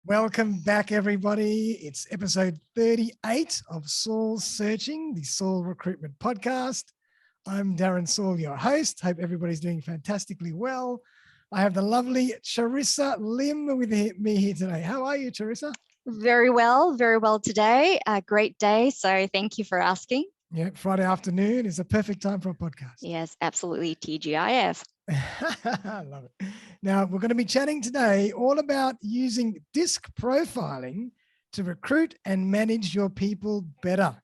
Welcome back, everybody. It's episode 38 of Soul Searching, the Soul Recruitment Podcast. I'm Darren Saul, your host. Hope everybody's doing fantastically well. I have the lovely Charissa Lim with me here today. How are you, Charissa? Very well today. A great day. So thank you for asking. Yeah, Friday afternoon is a perfect time for a podcast. Yes, absolutely. TGIF. I love it. Now, we're going to be chatting today all about using DiSC profiling to recruit and manage your people better.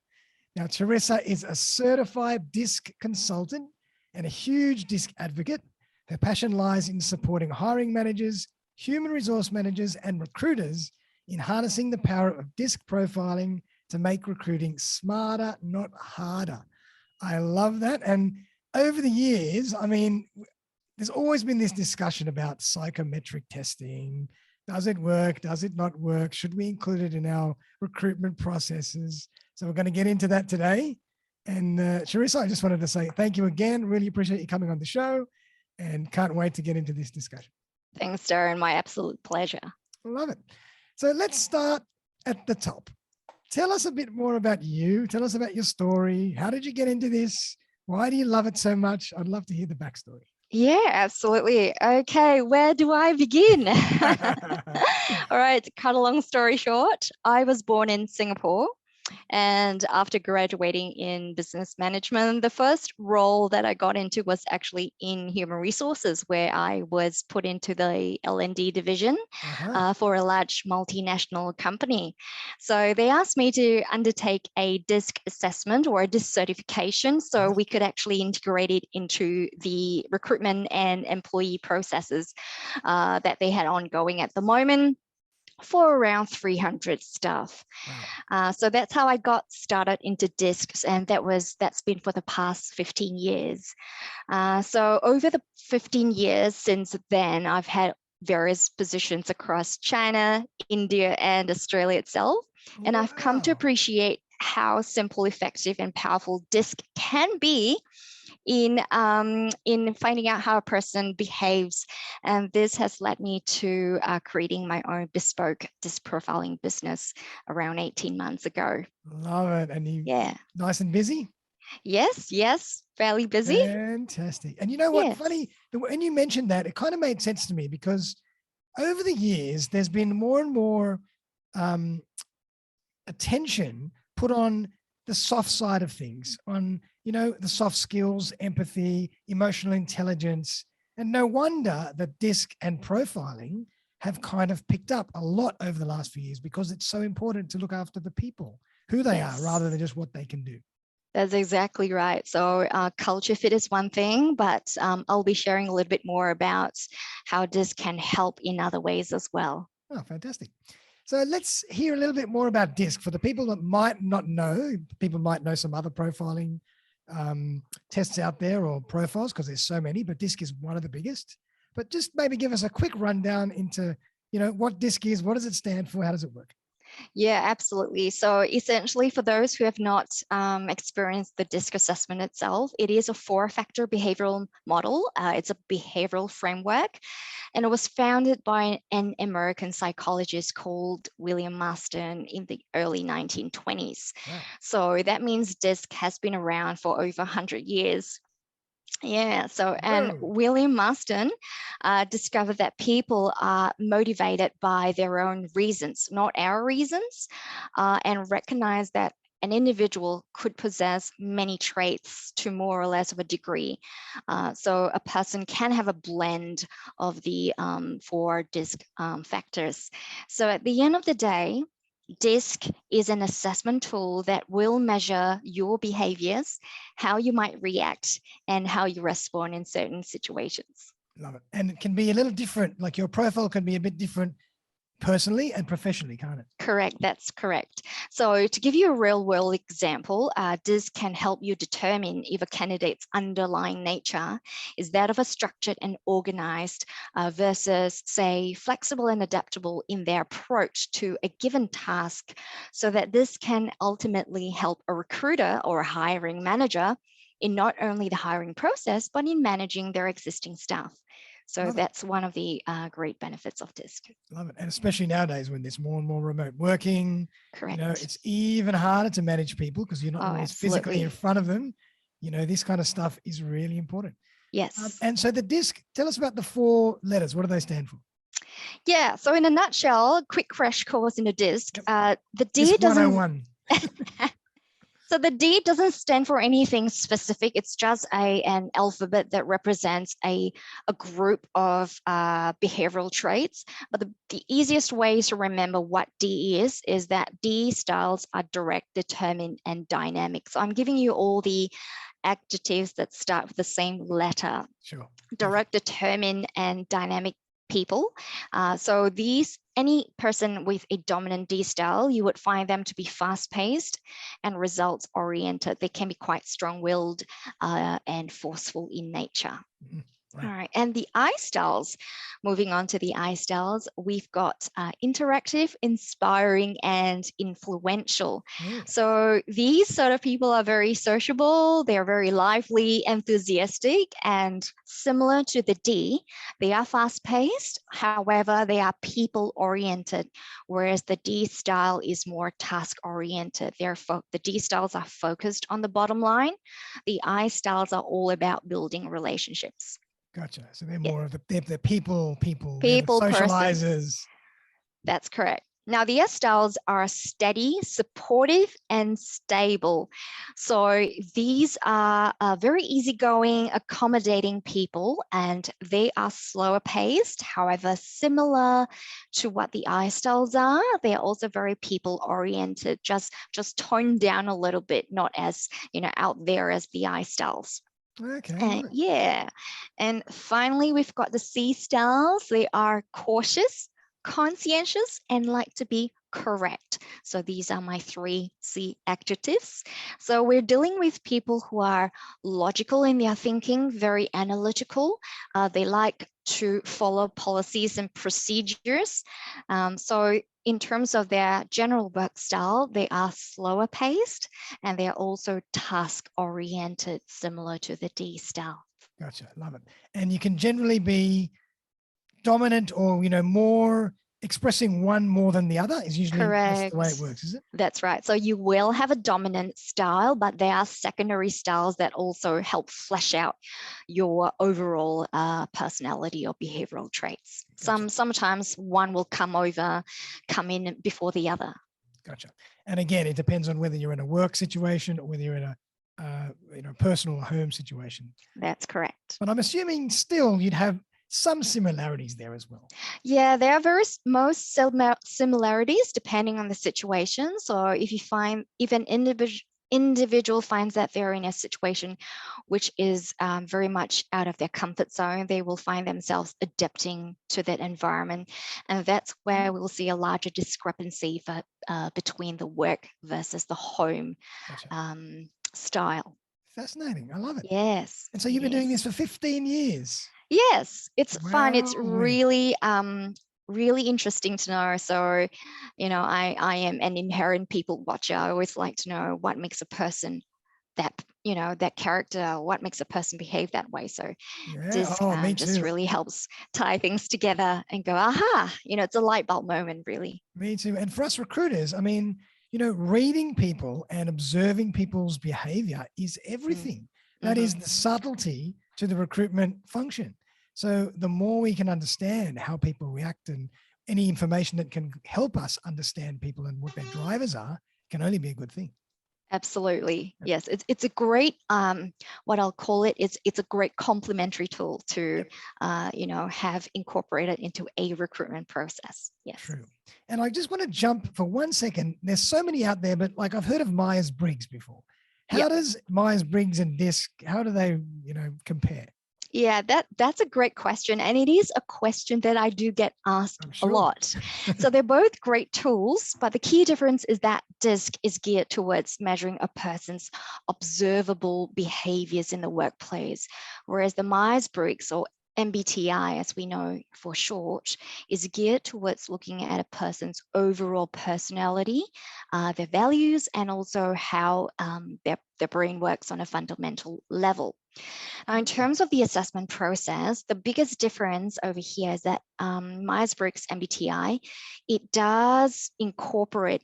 Now, Charissa is a certified DiSC consultant and a huge DiSC advocate. Her passion lies in supporting hiring managers, human resource managers, and recruiters in harnessing the power of DiSC profiling to make recruiting smarter, not harder. I love that. And over the years, there's always been this discussion about psychometric testing. Does it work? Does it not work? Should we include it in our recruitment processes? So we're going to get into that today. And Charissa, I just wanted to say thank you again. Really appreciate you coming on the show and can't wait to get into this discussion. Thanks, Darren. My absolute pleasure. I love it. So let's start at the top. Tell us a bit more about you. Tell us about your story. How did you get into this? Why do you love it so much? I'd love to hear the backstory. Yeah, absolutely. Okay, where do I begin? All right, to cut a long story short, I was born in Singapore. And after graduating in business management, the first role that I got into was actually in human resources, where I was put into the L&D division for a large multinational company. So they asked me to undertake a DiSC assessment or a DiSC certification so we could actually integrate it into the recruitment and employee processes that they had ongoing at the moment, for around 300 staff. Wow. So that's how I got started into DiSCs, and that's been for the past 15 years. So over the 15 years since then, I've had various positions across China, India, and Australia itself. And I've come to appreciate how simple, effective, and powerful DiSC can be in finding out how a person behaves. And this has led me to creating my own bespoke DiSC profiling business around 18 months ago. Love it. And you nice and busy? Yes, fairly busy. Fantastic. And you know what, funny, when you mentioned that, it kind of made sense to me because over the years, there's been more and more attention put on the soft side of things, on the soft skills, empathy, emotional intelligence. And no wonder that DiSC and profiling have kind of picked up a lot over the last few years because it's so important to look after the people, who they are, rather than just what they can do. That's exactly right. So culture fit is one thing, but I'll be sharing a little bit more about how DiSC can help in other ways as well. Oh, fantastic. So let's hear a little bit more about DiSC. For the people that might not know, people might know some other profiling tests out there or profiles because there's so many, but DiSC is one of the biggest. But just maybe give us a quick rundown into, what DiSC is, what does it stand for, how does it work? Yeah, absolutely. So essentially, for those who have not experienced the DiSC assessment itself, it is a 4-factor behavioral model. It's a behavioral framework, and it was founded by an American psychologist called William Marston in the early 1920s. Wow. So that means DiSC has been around for over 100 years. Yeah, so, and William Marston discovered that people are motivated by their own reasons, not our reasons, and recognized that an individual could possess many traits to more or less of a degree. So a person can have a blend of the 4 DiSC factors. So at the end of the day, DiSC is an assessment tool that will measure your behaviors, how you might react, and how you respond in certain situations. Love it. And it can be a little different, like your profile can be a bit different personally and professionally, can't it? Correct, that's correct. So to give you a real world example, DiSC can help you determine if a candidate's underlying nature is that of a structured and organized versus, say, flexible and adaptable in their approach to a given task, so that this can ultimately help a recruiter or a hiring manager in not only the hiring process, but in managing their existing staff. So Love it. that's one of the great benefits of DiSC. Love it. And especially nowadays when there's more and more remote working, Correct. it's even harder to manage people because you're not always physically in front of them. This kind of stuff is really important. Yes. And so the DiSC, tell us about the 4 letters. What do they stand for? Yeah. So in a nutshell, quick crash course in a DiSC. The D DiSC doesn't. 101. So the D doesn't stand for anything specific. It's just an alphabet that represents a group of behavioral traits. But the easiest way to remember what D is that D styles are direct, determined, and dynamic. So I'm giving you all the adjectives that start with the same letter. Sure. Direct, determined, and dynamic people. So any person with a dominant D style, you would find them to be fast-paced and results-oriented. They can be quite strong-willed and forceful in nature. Mm-hmm. Right. All right, and the I styles, moving on to the I styles, we've got interactive, inspiring, and influential. Yeah. So these sort of people are very sociable, they're very lively, enthusiastic, and similar to the D, they are fast-paced. However, they are people-oriented, whereas the D style is more task-oriented. The D styles are focused on the bottom line. The I styles are all about building relationships. Gotcha. So they're more of the people, People socializers. person. That's correct. Now, the S styles are steady, supportive, and stable. So these are very easygoing, accommodating people, and they are slower paced. However, similar to what the I styles are, they are also very people oriented, just toned down a little bit, not as out there as the I styles. Okay. Yeah. And finally, we've got the C styles. They are cautious, conscientious, and like to be correct. So these are my 3 C adjectives. So we're dealing with people who are logical in their thinking, very analytical. They like to follow policies and procedures. So in terms of their general work style, they are slower paced and they're also task oriented, similar to the D style. Gotcha. Love it. And you can generally be dominant or, more expressing one more than the other is usually that's the way it works, is it? That's right. So you will have a dominant style, but there are secondary styles that also help flesh out your overall personality or behavioral traits. Gotcha. Sometimes one will come in before the other. Gotcha. And again, it depends on whether you're in a work situation or whether you're in a personal or home situation. That's correct. But I'm assuming still you'd have some similarities there as well. Yeah, there are most similarities depending on the situation. So if an individual finds that they're in a situation which is very much out of their comfort zone, they will find themselves adapting to that environment. And that's where we'll see a larger discrepancy between the work versus the home style. Fascinating. I love it. Yes. And so you've been doing this for 15 years. Yes, it's fun. It's really, really interesting to know. So, I am an inherent people watcher. I always like to know what makes a person that character, what makes a person behave that way. So this just really helps tie things together and go, aha, it's a light bulb moment, really. Me too. And for us recruiters, I mean, reading people and observing people's behavior is everything. That is the subtlety to the recruitment function. So the more we can understand how people react and any information that can help us understand people and what their drivers are can only be a good thing. Absolutely. Yes. It's a great, what I'll call it, it's a great complementary tool to, have incorporated into a recruitment process. Yes. True. And I just want to jump for 1 second. There's so many out there, but I've heard of MyersBriggs before. How does MyersBriggs and DiSC, how do they, compare? Yeah, that's a great question. And it is a question that I do get asked a lot. So they're both great tools, but the key difference is that DiSC is geared towards measuring a person's observable behaviors in the workplace, whereas the MyersBriggs, or MBTI, as we know for short, is geared towards looking at a person's overall personality, their values, and also how their brain works on a fundamental level. Now, in terms of the assessment process, the biggest difference over here is that MyersBriggs MBTI, it does incorporate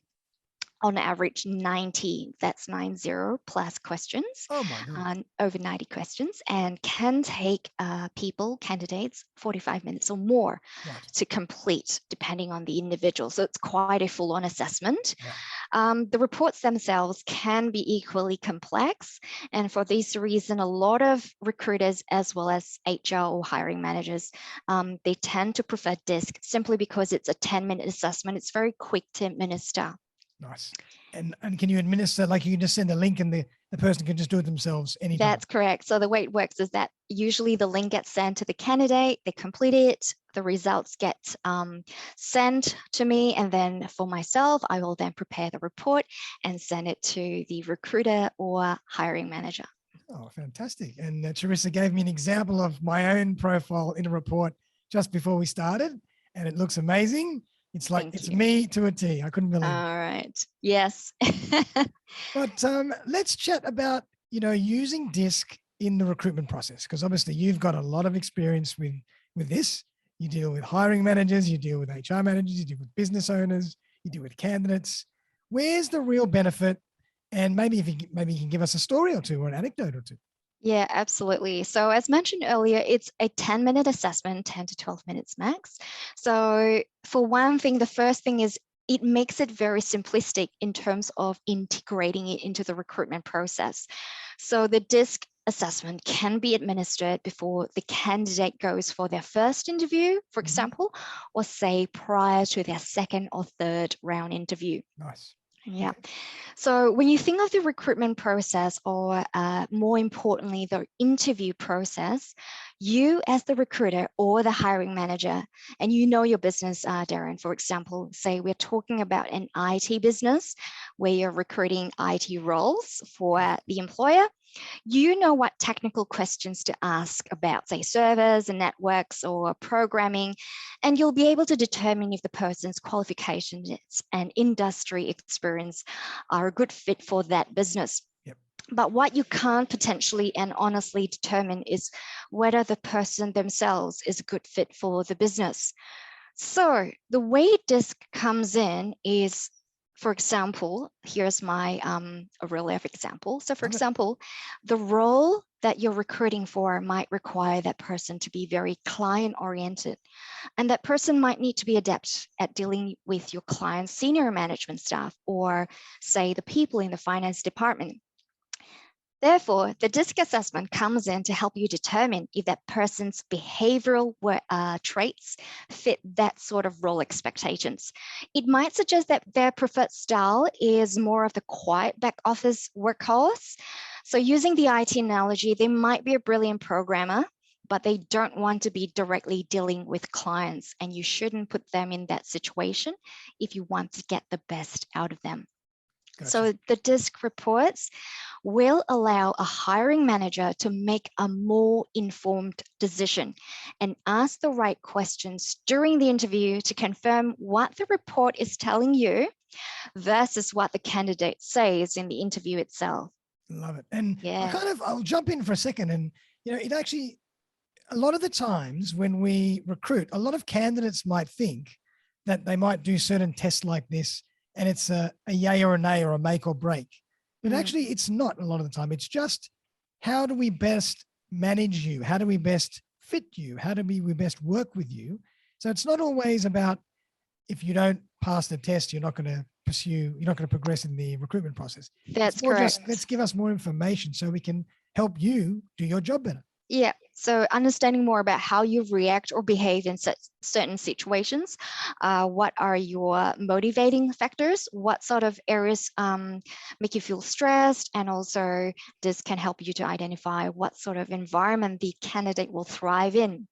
on average 90, that's 90 plus questions, Oh my God. over 90 questions, and can take candidates 45 minutes or more Right. to complete, depending on the individual. So it's quite a full-on assessment. Yeah. The reports themselves can be equally complex. And for this reason, a lot of recruiters, as well as HR or hiring managers, they tend to prefer DiSC simply because it's a 10-minute assessment. It's very quick to administer. Nice. And can you administer, like you can just send a link and the person can just do it themselves anytime? That's correct. So the way it works is that usually the link gets sent to the candidate, they complete it, the results get sent to me, and then for myself, I will then prepare the report and send it to the recruiter or hiring manager. Oh, fantastic. And Charissa gave me an example of my own profile in a report just before we started, and it looks amazing. It's like, it's me to a T. I couldn't believe it. All right. Yes. But let's chat about, using DiSC in the recruitment process, because obviously you've got a lot of experience with this. You deal with hiring managers, you deal with HR managers, you deal with business owners, you deal with candidates. Where's the real benefit? And maybe you can give us a story or two or an anecdote or two. Yeah, absolutely. So as mentioned earlier, it's a 10-minute assessment, 10 to 12 minutes max. So for one thing, the first thing is it makes it very simplistic in terms of integrating it into the recruitment process. So the DiSC assessment can be administered before the candidate goes for their first interview, for example, or say prior to their second or third round interview. Nice. Yeah. So when you think of the recruitment process, or more importantly, the interview process, you as the recruiter or the hiring manager, and you know your business, Darren, for example, say we're talking about an IT business where you're recruiting IT roles for the employer. You know what technical questions to ask about, say, servers and networks or programming, and you'll be able to determine if the person's qualifications and industry experience are a good fit for that business. Yep. But what you can't potentially and honestly determine is whether the person themselves is a good fit for the business. So the way DiSC comes in is, for example, here's my a real life example. So for example, the role that you're recruiting for might require that person to be very client oriented. And that person might need to be adept at dealing with your client's senior management staff, or say the people in the finance department. Therefore, the DiSC assessment comes in to help you determine if that person's behavioral traits fit that sort of role expectations. It might suggest that their preferred style is more of the quiet back office workhorse. So using the IT analogy, they might be a brilliant programmer, but they don't want to be directly dealing with clients, and you shouldn't put them in that situation if you want to get the best out of them. Gotcha. So the DiSC reports will allow a hiring manager to make a more informed decision and ask the right questions during the interview to confirm what the report is telling you versus what the candidate says in the interview itself. Love it. And yeah. I'll jump in for a second. And, it actually, a lot of the times when we recruit, a lot of candidates might think that they might do certain tests like this, and it's a yay or a nay or a make or break. But actually it's not a lot of the time. It's just, how do we best manage you? How do we best fit you? How do we best work with you? So it's not always about, if you don't pass the test, you're not going to progress in the recruitment process. That's correct. Just, let's give us more information so we can help you do your job better. Yeah, so understanding more about how you react or behave in certain situations. What are your motivating factors? What sort of areas make you feel stressed? And also this can help you to identify what sort of environment the candidate will thrive in.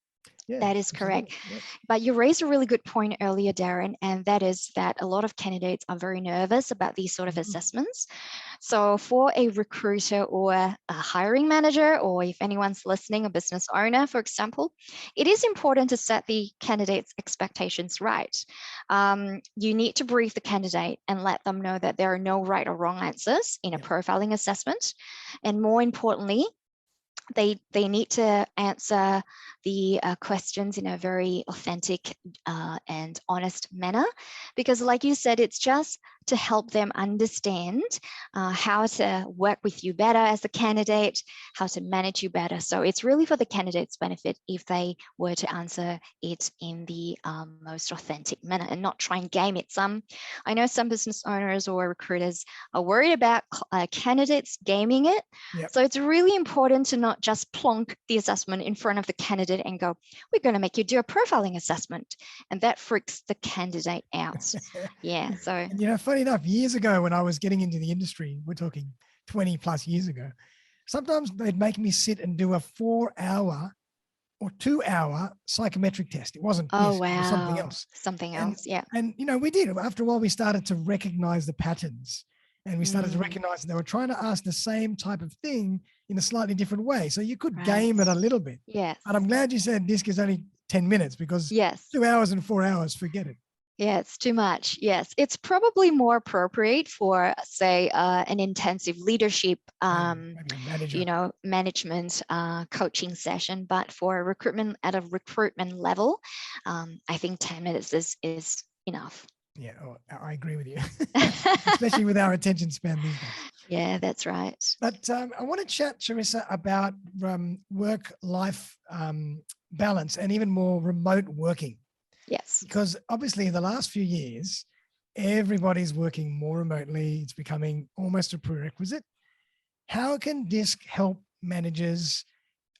Yeah, that is correct. Yeah. But you raised a really good point earlier, Darren, and that is that a lot of candidates are very nervous about these sort of assessments. So for a recruiter or a hiring manager, or if anyone's listening, a business owner, for example, it is important to set the candidate's expectations right. You need to brief the candidate and let them know that there are no right or wrong answers in a profiling assessment. And more importantly, they need to answer the questions in a very authentic and honest manner, because like you said, it's just to help them understand how to work with you better as a candidate, how to manage you better. So it's really for the candidate's benefit if they were to answer it in the most authentic manner and not try and game it. I know some business owners or recruiters are worried about candidates gaming it. Yep. So it's really important to not just plonk the assessment in front of the candidate and go, we're going to make you do a profiling assessment. And that freaks the candidate out. Yeah. So, And, you know, funny enough, years ago when I was getting into the industry, we're talking 20 plus years ago, sometimes they'd make me sit and do a 4-hour or 2-hour psychometric test. It wasn't oh, DiSC, wow. it was something else. Something And- else. Yeah. And, you know, we did. After a while, we started to recognize the patterns, and we started to recognize that they were trying to ask the same type of thing in a slightly different way. So you could game it a little bit. Yes. And I'm glad you said DiSC is only 10 minutes, because Yes. 2 hours and 4 hours, forget it. Yeah, it's too much. Yes, it's probably more appropriate for, say, an intensive leadership, Maybe a manager. management coaching session. But for a recruitment at a recruitment level, I think 10 minutes is enough. Yeah, I agree with you, especially with our attention span these days. Yeah, that's right. But I want to chat, Charissa, about work-life balance and even more remote working. Yes. Because obviously in the last few years, everybody's working more remotely. It's becoming almost a prerequisite. How can DiSC help managers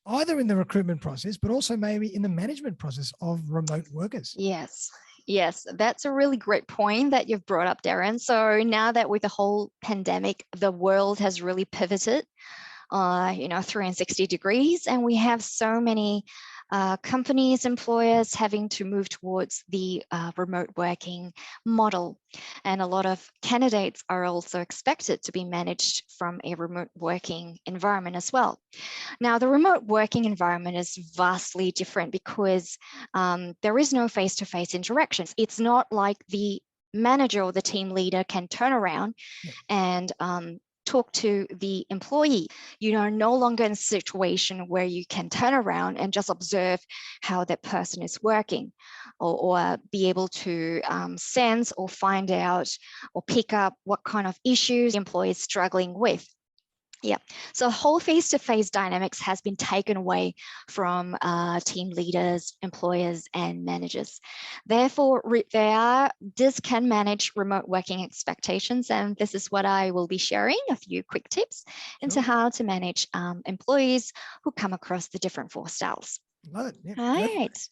either in the recruitment process, but also maybe in the management process of remote workers? Yes, that's a really great point that you've brought up, Darren. So now that with the whole pandemic, the world has really pivoted, 360 degrees, and we have so many companies, employers having to move towards the remote working model. And a lot of candidates are also expected to be managed from a remote working environment as well. Now, the remote working environment is vastly different because there is no face-to-face interactions. It's not like the manager or the team leader can turn around and talk to the employee. You are no longer in a situation where you can turn around and just observe how that person is working, or be able to sense or find out or pick up what kind of issues the employee is struggling with. Yeah, so whole face-to-face dynamics has been taken away from team leaders, employers, and managers. Therefore, DiSC can manage remote working expectations, and this is what I will be sharing, a few quick tips into how to manage employees who come across the different 4 styles. Love it. Yeah, right.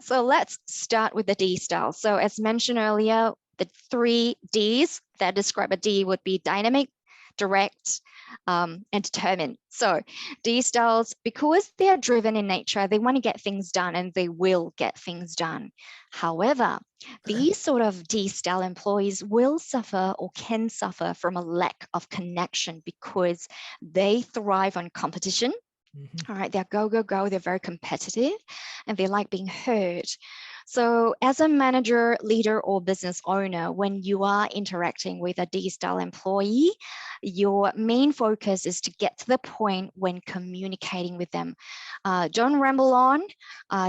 So let's start with the D style. So as mentioned earlier, the 3 Ds that describe a D would be dynamic, direct, and determined. So D styles, because they are driven in nature, they want to get things done, and they will get things done. However, these sort of D style employees will suffer or can suffer from a lack of connection because they thrive on competition. All right, they're go, go, go. They're very competitive, and they like being heard. So as a manager, leader, or business owner, when you are interacting with a D-style employee, your main focus is to get to the point when communicating with them. Don't ramble on.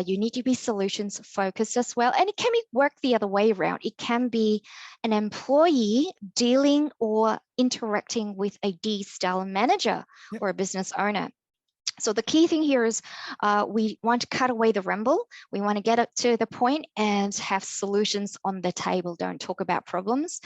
You need to be solutions focused as well. And it can work the other way around. It can be an employee dealing or interacting with a D-style manager or a business owner. So the key thing here is we want to cut away the ramble. We want to get up to the point and have solutions on the table. Don't talk about problems.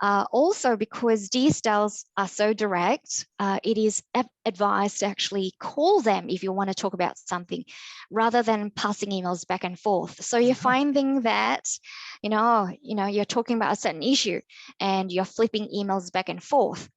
Also, because D-styles are so direct, it is advised to actually call them if you want to talk about something rather than passing emails back and forth. So you're finding that, you're talking about a certain issue and you're flipping emails back and forth.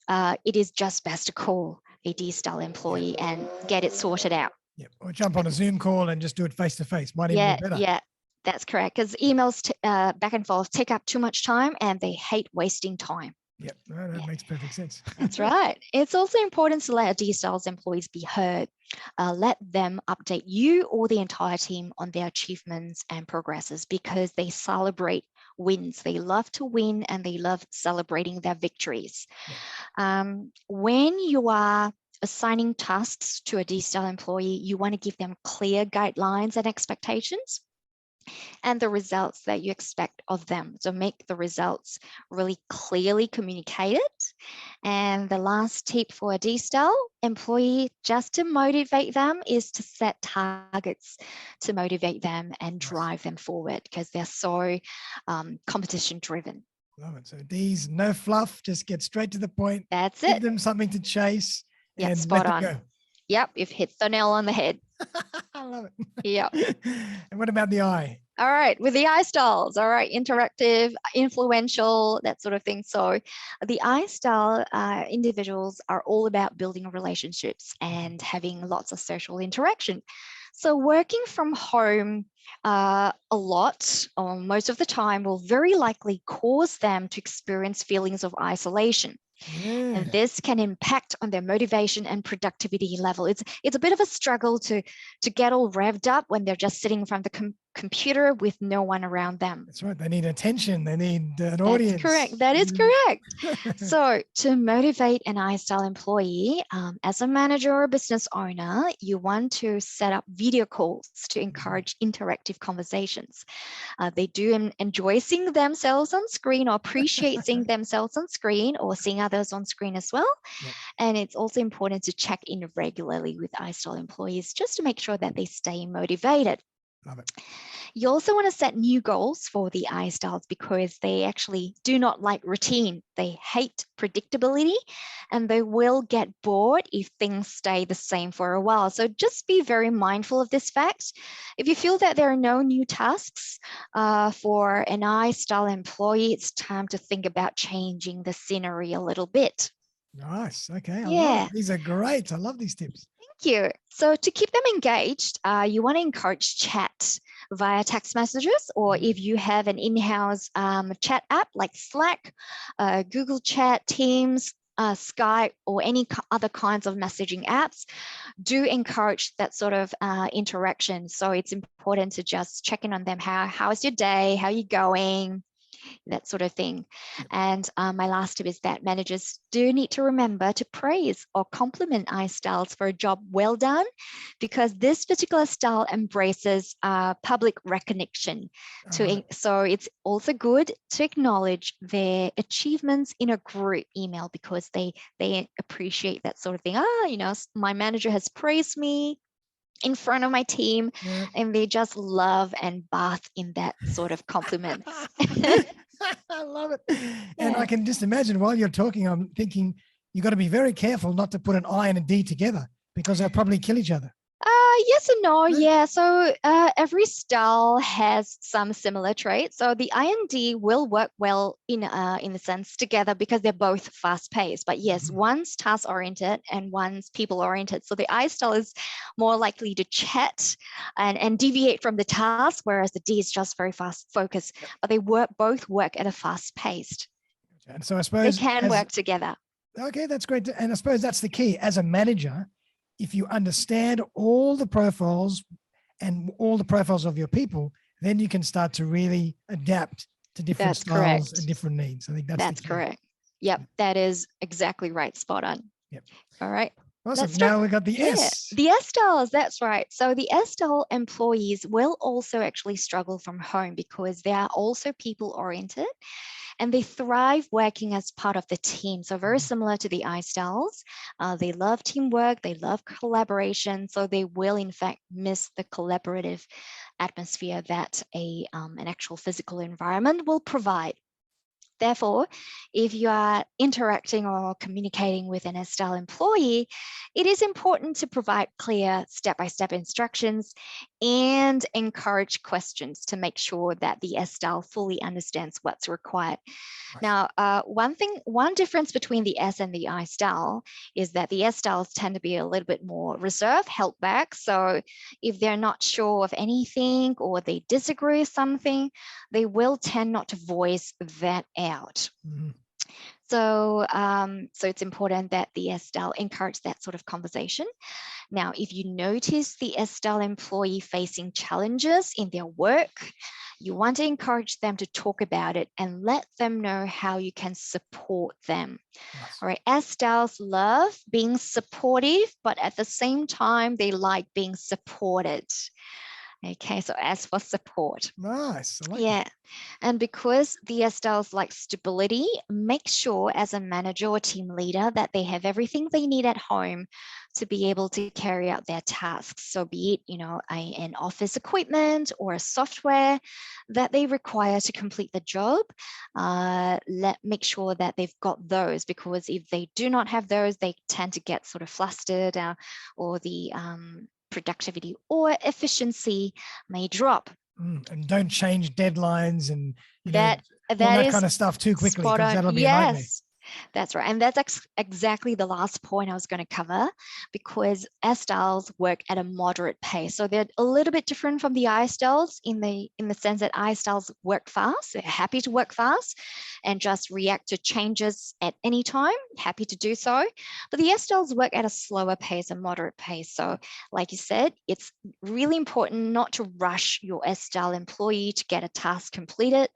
It is just best to call a D-style employee and get it sorted out. Yeah, or jump on a Zoom call and just do it face to face. Might even be better. Yeah, that's correct. Because emails back and forth take up too much time, and they hate wasting time. Yep, that makes perfect sense. That's right. It's also important to let D-styles employees be heard. Let them update you or the entire team on their achievements and progresses, because they celebrate wins. They love to win, and they love celebrating their victories. When you are assigning tasks to a D-style employee, you want to give them clear guidelines and expectations and the results that you expect of them. So make the results really clearly communicated. And the last tip for a D-style employee, just to motivate them, is to set targets to motivate them and drive them forward, because they're so competition driven. Love it. So D's, no fluff, just get straight to the point. That's Give it. them something to chase and spot let on. them go. Yep, you've hit the nail on the head. I love it. Yep. And what about the I? All right, with the I styles, all right, interactive, influential, that sort of thing. So the I style individuals are all about building relationships and having lots of social interaction. So working from home a lot or most of the time will very likely cause them to experience feelings of isolation. Yeah. And this can impact on their motivation and productivity level. It's a bit of a struggle to get all revved up when they're just sitting in front of the computer with no one around them. That's right. They need attention. They need an audience. That's correct. That is correct. So to motivate an I-style employee, as a manager or a business owner, you want to set up video calls to encourage interactive conversations. They do enjoy seeing themselves on screen or appreciate seeing themselves on screen or seeing others on screen as well. Yep. And it's also important to check in regularly with I-style employees just to make sure that they stay motivated. Love it. You also want to set new goals for the I-styles because they actually do not like routine. They hate predictability and they will get bored if things stay the same for a while. So just be very mindful of this fact. If you feel that there are no new tasks for an I-style employee, it's time to think about changing the scenery a little bit. Nice. Okay. I love Yeah. it. These are great. I love these tips. Thank you. So to keep them engaged, you want to encourage chat via text messages, or if you have an in-house chat app like Slack, Google Chat, Teams, Skype, or any other kinds of messaging apps, do encourage that sort of interaction. So it's important to just check in on them. How's your day? How are you going? That sort of thing. And my last tip is that managers do need to remember to praise or compliment I-styles for a job well done, because this particular style embraces public recognition. So it's also good to acknowledge their achievements in a group email, because they appreciate that sort of thing. My manager has praised me in front of my team, and they just love and bath in that sort of compliment. I love it. And I can just imagine while you're talking, I'm thinking you've got to be very careful not to put an I and a D together, because they'll probably kill each other. Yes and no. Yeah. So every style has some similar traits. So the I and D will work well in a sense together because they're both fast paced. But yes, one's task oriented and one's people oriented. So the I style is more likely to chat and deviate from the task, whereas the D is just very fast focused. But they both work at a fast paced. And so I suppose they can work together. Okay, that's great. And I suppose that's the key as a manager. If you understand all the profiles and all the profiles of your people, then you can start to really adapt to different styles and different needs. I think that's correct. Yep, that is exactly right. Spot on. Yep. All right. Awesome. Now we got the S. The S styles, that's right. So the S style employees will also actually struggle from home because they are also people oriented and they thrive working as part of the team. So very similar to the I styles. They love teamwork, they love collaboration. So they will in fact miss the collaborative atmosphere that an actual physical environment will provide. Therefore, if you are interacting or communicating with an S-style employee, it is important to provide clear step-by-step instructions and encourage questions to make sure that the S-style fully understands what's required. Now, one difference between the S and the I style is that the S styles tend to be a little bit more reserved, held back. So if they're not sure of anything or they disagree with something, they will tend not to voice that out. So, so it's important that the SDAL encourage that sort of conversation. Now, if you notice the SDAL employee facing challenges in their work, you want to encourage them to talk about it and let them know how you can support them. Nice. All right, SDALs love being supportive, but at the same time, they like being supported. Okay, so as for support. Nice. I like Yeah. that. And because the SDALs like stability, make sure as a manager or team leader that they have everything they need at home to be able to carry out their tasks. So be it, an office equipment or a software that they require to complete the job, make sure that they've got those, because if they do not have those, they tend to get sort of flustered or the productivity or efficiency may drop. And don't change deadlines and all That that is kind of stuff too quickly, spot because on. that'll be a nightmare. Yes, that's right. And that's exactly the last point I was going to cover, because SDALs work at a moderate pace. So they're a little bit different from the ISDALs in the sense that ISDALs work fast. They're happy to work fast and just react to changes at any time, happy to do so. But the SDALs work at a slower pace, a moderate pace. So like you said, it's really important not to rush your SDAL employee to get a task completed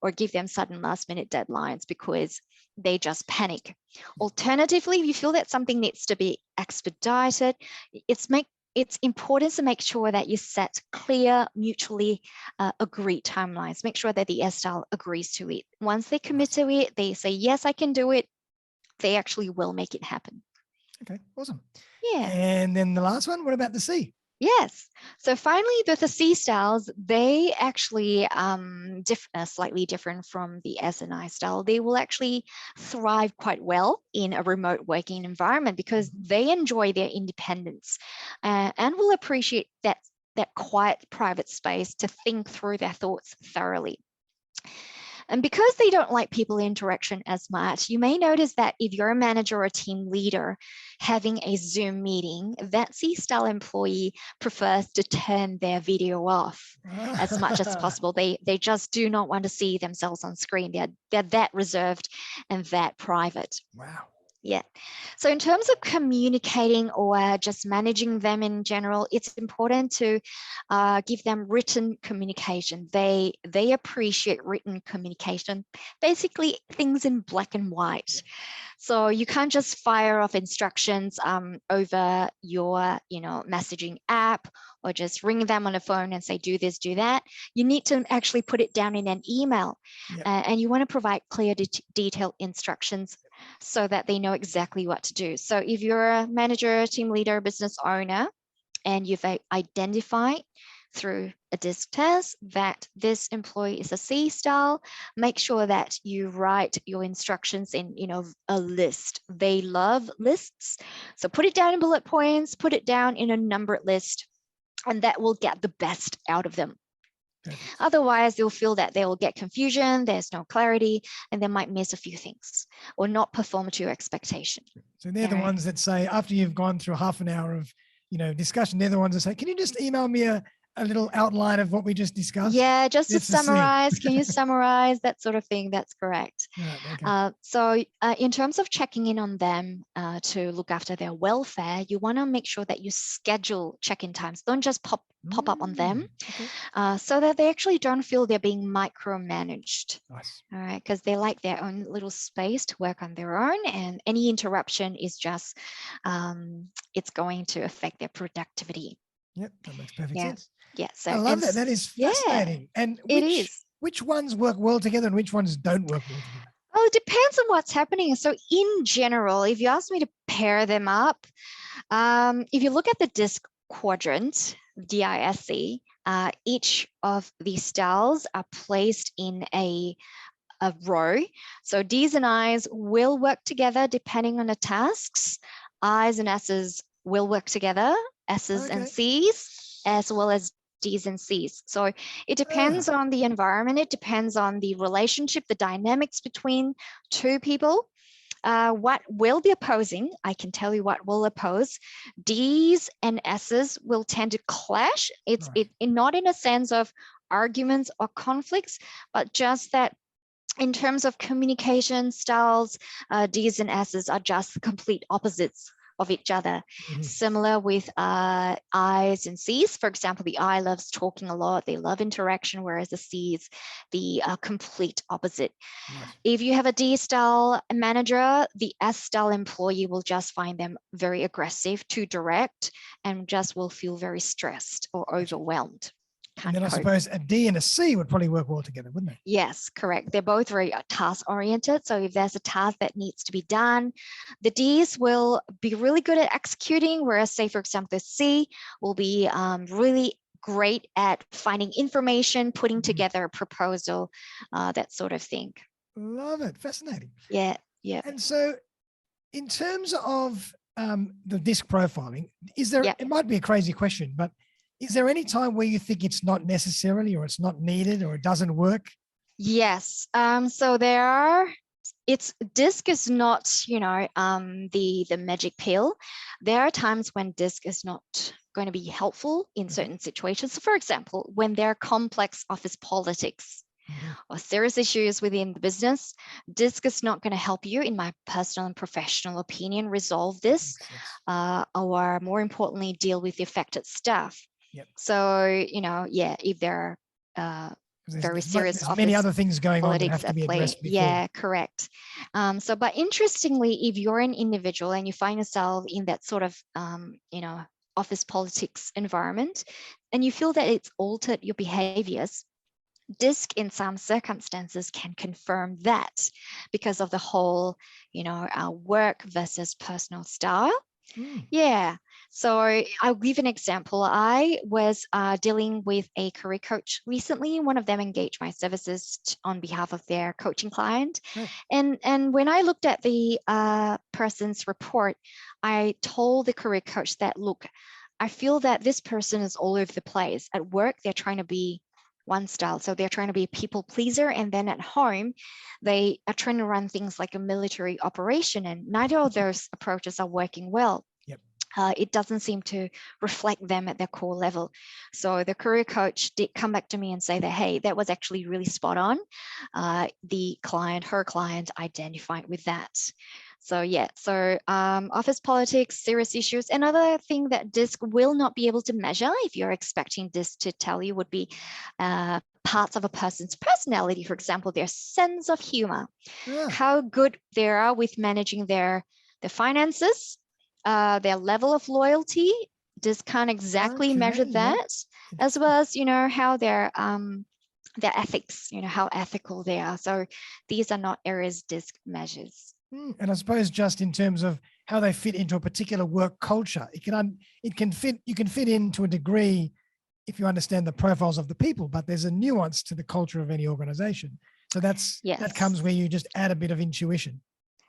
or give them sudden last minute deadlines because they just panic. Alternatively, if you feel that something needs to be expedited, it's important to make sure that you set clear, mutually agreed timelines. Make sure that the SDAL agrees to it. Once they commit to it, they say, yes, I can do it, they actually will make it happen. Okay, awesome. Yeah. And then the last one, what about the C? Yes. So finally, the C styles, they actually slightly different from the S and I style. They will actually thrive quite well in a remote working environment because they enjoy their independence and will appreciate that quiet private space to think through their thoughts thoroughly. And because they don't like people interaction as much, you may notice that if you're a manager or a team leader having a Zoom meeting, that C-style employee prefers to turn their video off as much as possible. They just do not want to see themselves on screen. They're that reserved and that private. Wow. Yeah. So in terms of communicating or just managing them in general, it's important to give them written communication. They appreciate written communication, basically things in black and white. So you can't just fire off instructions over your, messaging app or just ring them on the phone and say, do this, do that. You need to actually put it down in an email. Yep. And you want to provide clear, detailed instructions so that they know exactly what to do. So if you're a manager, team leader, business owner, and you've identified through a DiSC test that this employee is a C style, make sure that you write your instructions in, a list. They love lists. So put it down in bullet points, put it down in a numbered list, and that will get the best out of them. Otherwise, they'll feel that they will get confusion, there's no clarity, and they might miss a few things or not perform to your expectation. So they're the ones that say, after you've gone through half an hour of discussion, they're the ones that say, can you just email me a little outline of what we just discussed? Yeah, just to summarize. Can you summarize that sort of thing? That's correct. Right, okay. So in terms of checking in on them to look after their welfare, you want to make sure that you schedule check-in times. Don't just pop up on them, so that they actually don't feel they're being micromanaged. Nice. All right, because they like their own little space to work on their own, and any interruption is just, it's going to affect their productivity. Yep, that makes perfect sense. Yeah, so I love that. That is fascinating. And which ones work well together and which ones don't work well together? Oh, it depends on what's happening. So in general, if you ask me to pair them up, if you look at the DiSC quadrant, DISC, each of these styles are placed in a row. So Ds and Is will work together depending on the tasks. Is and S's will work together, S's and C's, as well as Ds and Cs. So it depends on the environment. It depends on the relationship, the dynamics between two people. What will be opposing, I can tell you what will oppose. Ds and S's will tend to clash. It's not in a sense of arguments or conflicts, but just that In terms of communication styles, Ds and Ss are just the complete opposites of each other. Similar with Is and Cs. For example, the I loves talking a lot. They love interaction, whereas the Cs, the complete opposite. Nice. If you have a D style manager, the S style employee will just find them very aggressive, too direct, and just will feel very stressed or overwhelmed. And then I suppose a D and a C would probably work well together, wouldn't they? Yes, correct. They're both very task oriented. So if there's a task that needs to be done, the Ds will be really good at executing, whereas say, for example, the C will be really great at finding information, putting together a proposal, that sort of thing. Love it. Fascinating. Yeah, yeah. And so in terms of the DiSC profiling, is there, it might be a crazy question, but is there any time where you think it's not necessarily or it's not needed or it doesn't work? Yes. So there are, DiSC is not, you know, the magic pill. There are times when DiSC is not going to be helpful in certain situations. So for example, when there are complex office politics or serious issues within the business, DiSC is not going to help you, in my personal and professional opinion, resolve this, or more importantly, deal with the affected staff. So, you know, if there are very serious there's many other things going on that have to be addressed before. Yeah, correct. But interestingly, if you're an individual and you find yourself in that sort of, you know, office politics environment, and you feel that it's altered your behaviors, DiSC in some circumstances can confirm that because of the whole, you know, work versus personal style. Yeah. So I'll give an example. I was dealing with a career coach recently. One of them engaged my services on behalf of their coaching client. And when I looked at the person's report, I told the career coach that, look, I feel that this person is all over the place. At work, they're trying to be one style. So they're trying to be a people pleaser. And then at home, they are trying to run things like a military operation. And neither of those approaches are working well. It doesn't seem to reflect them at their core level. So the career coach did come back to me and say that, hey, that was actually really spot on. Her client identified with that. So yeah, so office politics, serious issues. Another thing that DiSC will not be able to measure, if you're expecting DiSC to tell you, would be parts of a person's personality. For example, their sense of humor, how good they are with managing their finances, their level of loyalty. DiSC can't exactly measure that, as well as, you know, how their ethics, you know, how ethical they are. So these are not areas DiSC measures. And I suppose just in terms of how they fit into a particular work culture, you can fit in to a degree if you understand the profiles of the people, but there's a nuance to the culture of any organization. So that comes where you just add a bit of intuition.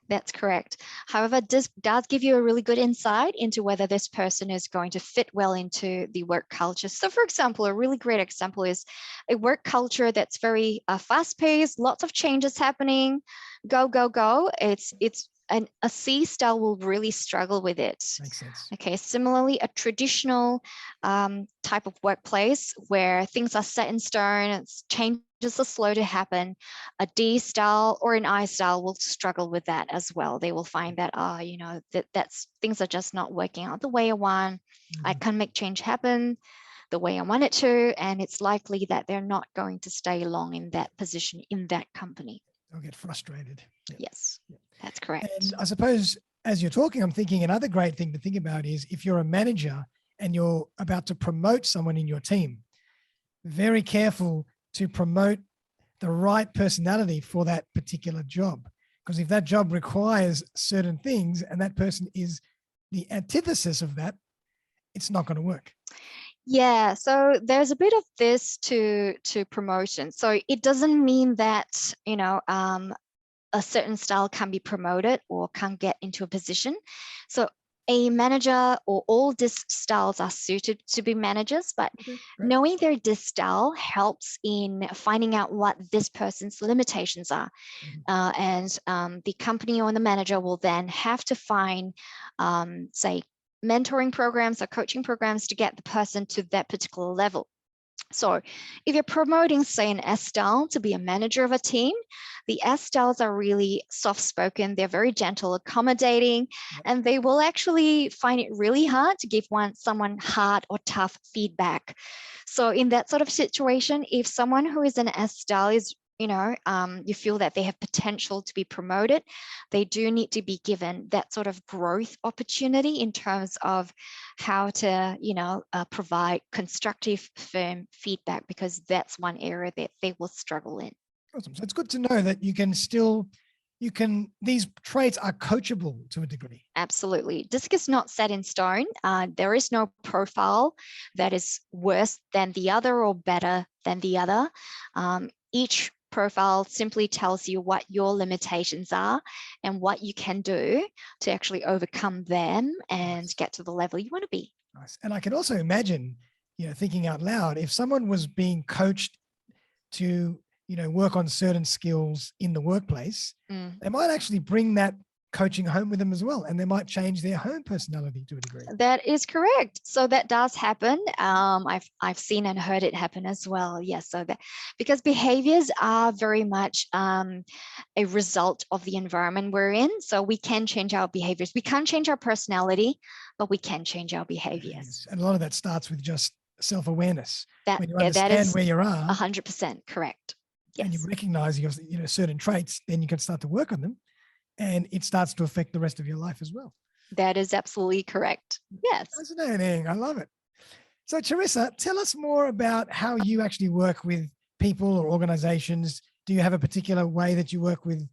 That's correct. However, DiSC does give you a really good insight into whether this person is going to fit well into the work culture. So for example, a really great example is a work culture that's very fast-paced, lots of changes happening, go, go, go. A C style will really struggle with it. Makes sense. Okay, similarly, a traditional type of workplace where things are set in stone, changes are slow to happen, a D style or an I style will struggle with that as well. They will find that, you know, that's things are just not working out the way I want. I can't make change happen the way I want it to, and it's likely that they're not going to stay long in that position in that company. They'll get frustrated. Yes, that's correct. And I suppose as you're talking, I'm thinking another great thing to think about is if you're a manager and you're about to promote someone in your team, very careful to promote the right personality for that particular job. Because if that job requires certain things and that person is the antithesis of that, it's not going to work. Yeah, so there's a bit of this to promotion. So it doesn't mean that, you know, a certain style can be promoted or can get into a position. So a manager or all DiSC styles are suited to be managers, but knowing their DiSC style helps in finding out what this person's limitations are. And the company or the manager will then have to find, say, mentoring programs or coaching programs to get the person to that particular level. So if you're promoting, say, an S-style to be a manager of a team, the S-styles are really soft-spoken. They're very gentle, accommodating, and they will actually find it really hard to give someone hard or tough feedback. So in that sort of situation, if someone who is an S-style is you feel that they have potential to be promoted, they do need to be given that sort of growth opportunity in terms of how to, provide constructive, firm feedback, because that's one area that they will struggle in. Awesome. So it's good to know that these traits are coachable to a degree. Absolutely. DiSC is not set in stone. There is no profile that is worse than the other or better than the other. Each profile simply tells you what your limitations are and what you can do to actually overcome them and get to the level you want to be. Nice. And I can also imagine, thinking out loud, if someone was being coached to, work on certain skills in the workplace, they might actually bring that coaching home with them as well, and they might change their home personality to a degree. That is correct. So that does happen. I've seen and heard it happen as well. Yes. So that, because behaviors are very much a result of the environment we're in. So we can change our behaviors. We can't change our personality, but we can change our behaviors. And a lot of that starts with just self-awareness. When you understand where you are, 100% correct. Yes. And you recognize your certain traits, then you can start to work on them, and it starts to affect the rest of your life as well. That is absolutely correct. Yes. Fascinating. I love it. So Charissa, tell us more about how you actually work with people or organizations. Do you have a particular way that you work with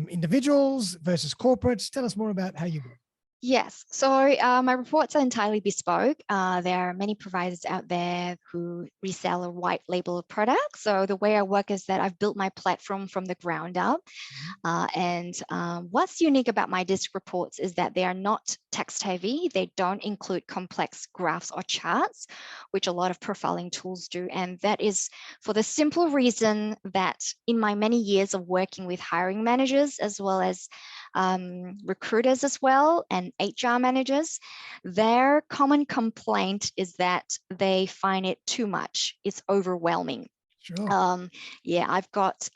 individuals versus corporates? Tell us more about how you work. Yes, so my reports are entirely bespoke. There are many providers out there who resell a white label product. So the way I work is that I've built my platform from the ground up. And what's unique about my DiSC reports is that they are not text heavy. They don't include complex graphs or charts, which a lot of profiling tools do. And that is for the simple reason that in my many years of working with hiring managers, as well as recruiters as well, and HR managers, their common complaint is that they find it too much. It's overwhelming. Sure. Yeah, I've got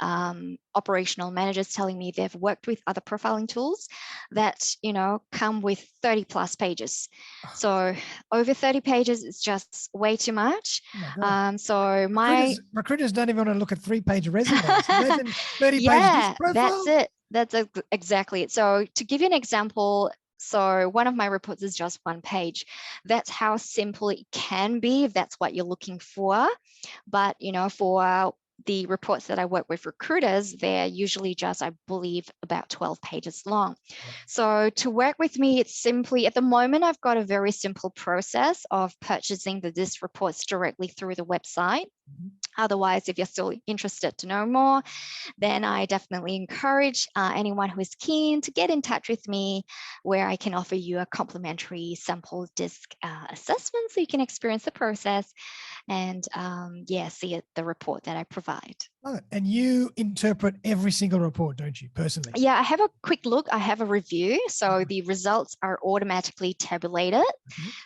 operational managers telling me they've worked with other profiling tools that, come with 30 plus pages. So over 30 pages is just way too much. So recruiters don't even want to look at 3-page resumes. Imagine 30 yeah, pages profile. That's it. That's exactly it. So to give you an example, so one of my reports is just 1 page. That's how simple it can be if that's what you're looking for. But, for the reports that I work with recruiters, they're usually just, I believe, about 12 pages long. So to work with me, it's simply, at the moment, I've got a very simple process of purchasing the DiSC reports directly through the website. Otherwise, if you're still interested to know more, then I definitely encourage anyone who is keen to get in touch with me, where I can offer you a complimentary sample DiSC assessment so you can experience the process and see the report that I provide. Love it. And you interpret every single report, don't you, personally? Yeah, I have a quick look. I have a review. So the results are automatically tabulated.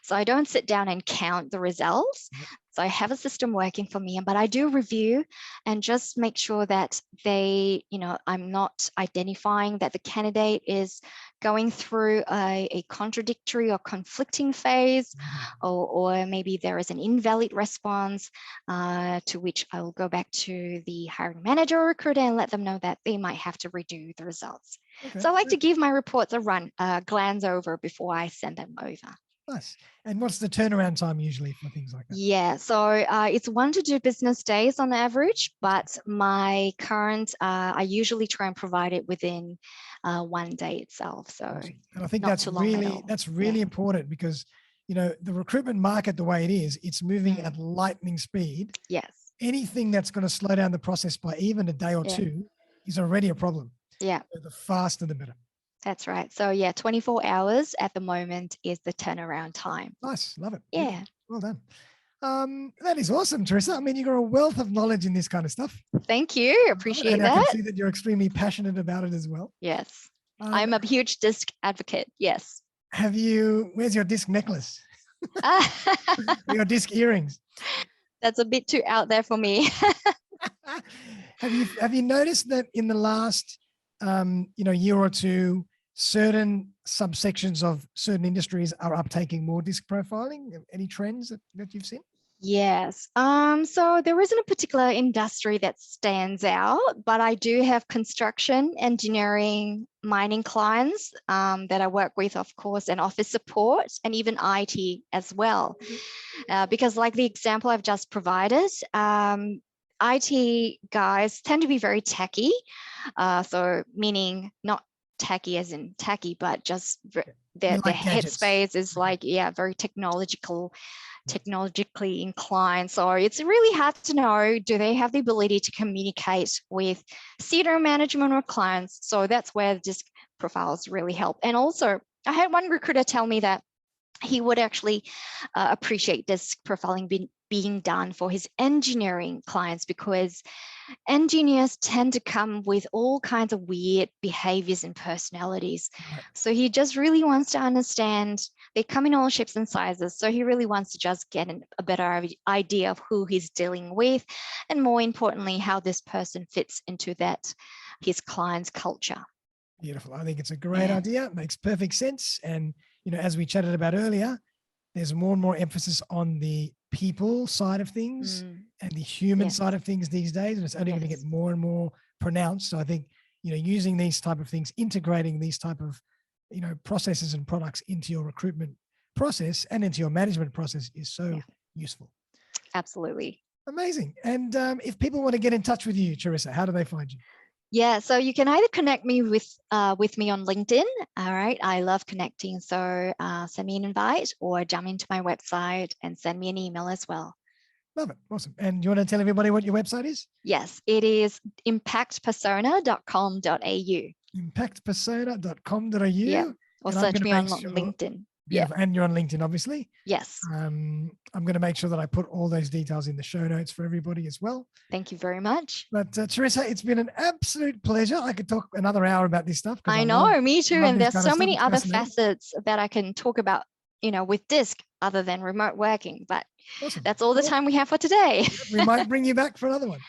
So I don't sit down and count the results. So I have a system working for me, but I do review and just make sure that I'm not identifying that the candidate is going through a contradictory or conflicting phase, or maybe there is an invalid response, to which I will go back to the hiring manager or recruiter and let them know that they might have to redo the results. So I like to give my reports a glance over before I send them over. Nice. And what's the turnaround time usually for things like that? Yeah, so it's 1 to 2 business days on average, but my current, I usually try and provide it within 1 day itself. So awesome. And I think that's really important, because the recruitment market, the way it is, it's moving at lightning speed. Yes. Anything that's going to slow down the process by even a day or two is already a problem. Yeah. So the faster the better. That's right. So 24 hours at the moment is the turnaround time. Nice. Love it. Yeah. Well done. That is awesome, Charissa. I mean, you've got a wealth of knowledge in this kind of stuff. Thank you. Appreciate that. I can see that you're extremely passionate about it as well. Yes. I'm a huge DiSC advocate. Yes. Where's your DiSC necklace? Your DiSC earrings? That's a bit too out there for me. Have you noticed that in the last year or two, certain subsections of certain industries are uptaking more DiSC profiling? Any trends that you've seen? Yes. So there isn't a particular industry that stands out, but I do have construction, engineering, mining clients that I work with, of course, and office support, and even IT as well. Because like the example I've just provided, IT guys tend to be very techy. So meaning not techy as in techy, but just their headspace is like, very technologically inclined. So it's really hard to know, do they have the ability to communicate with senior management or clients? So that's where DiSC profiles really help. And also, I had one recruiter tell me that he would actually appreciate DiSC profiling being done for his engineering clients, because engineers tend to come with all kinds of weird behaviors and personalities. Right. So he just really wants to understand, they come in all shapes and sizes. So he really wants to just get a better idea of who he's dealing with, and more importantly, how this person fits into his client's culture. Beautiful. I think it's a great idea. It makes perfect sense. And, as we chatted about earlier, there's more and more emphasis on the people side of things and the human side of things these days. And it's only going to get more and more pronounced. So I think, using these type of things, integrating these type of, processes and products into your recruitment process and into your management process is so useful. Absolutely. Amazing. And if people want to get in touch with you, Charissa, how do they find you? Yeah, so you can either connect me with me on LinkedIn. All right, I love connecting. So send me an invite or jump into my website and send me an email as well. Love it. Awesome. And do you want to tell everybody what your website is? Yes, it is impactpersona.com.au. Impactpersona.com.au. Yeah, or search me on LinkedIn. Yeah, and you're on LinkedIn, obviously. Yes. I'm going to make sure that I put all those details in the show notes for everybody as well. Thank you very much. But Charissa, it's been an absolute pleasure. I could talk another hour about this stuff. I know, me too. And there's so many other facets that I can talk about, with DiSC other than remote working. But that's all the time we have for today. We might bring you back for another one.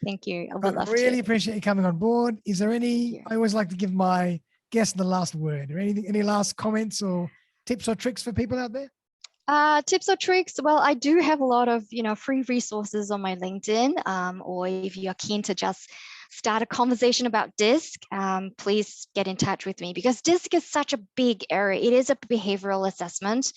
Thank you. I would love to. Really appreciate you coming on board. Is there any, I always like to give my guest the last word, or any last comments or tips or tricks for people out there? Tips or tricks? Well, I do have a lot of, free resources on my LinkedIn, or if you're keen to just start a conversation about DiSC, please get in touch with me, because DiSC is such a big area. It is a behavioral assessment.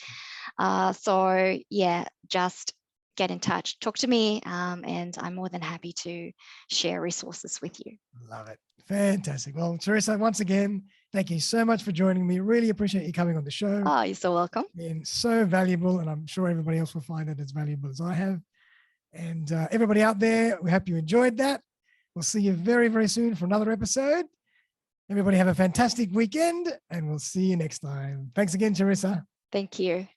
So yeah, just get in touch, talk to me, and I'm more than happy to share resources with you. Love it. Fantastic. Well, Charissa, once again, thank you so much for joining me. Really appreciate you coming on the show. Oh, you're so welcome. Been so valuable, and I'm sure everybody else will find it as valuable as I have. And everybody out there, we hope you enjoyed that. We'll see you very, very soon for another episode. Everybody have a fantastic weekend, and we'll see you next time. Thanks again, Charissa. Thank you.